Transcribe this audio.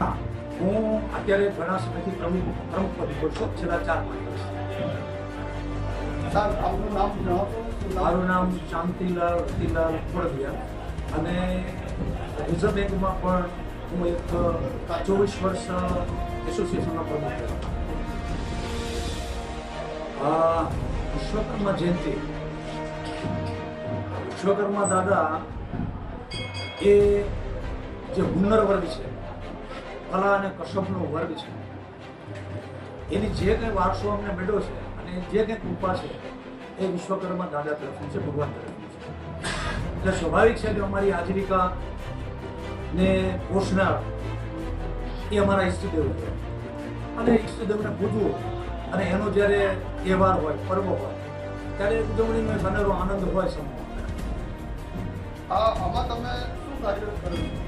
હા, હું અત્યારે ઘણા સમયથી પ્રમુખ પદ પર છું, છેલ્લા 4-5 વર્ષ. સાહેબ, આપનું નામ જણાવશો? મારું નામ શાંતિલાલ રતિલાલ ખોડવિયા અને રિઝર્વ બેંકમાં પણ હું એક 24 વર્ષ એસોસિએશનનો પ્રમુખ છું. વિશ્વકર્મા જયંતિ, વિશ્વકર્મા દાદા એ જે હુનર વર્ગ છે, કલા અને કસબનો વર્ગ છે, એની જે કંઈ વારસો અમને મળ્યો છે અને જે કંઈ કૃપા છે એ વિશ્વકર્મા દાદા તરફની છે, ભગવાન તરફની છે. એટલે સ્વાભાવિક છે કે અમારી આજીવિકા ને પોષનાર એ અમારા ઈષ્ટદેવ છે અને ઈષ્ટદેવને પૂજવું અને એનો જ્યારે તહેવાર હોય, પર્વ હોય ત્યારે ઉજવણીનો એક અનેરો આનંદ હોય સમૂહ. આમાં તમે શું કાર્ય કર્યું?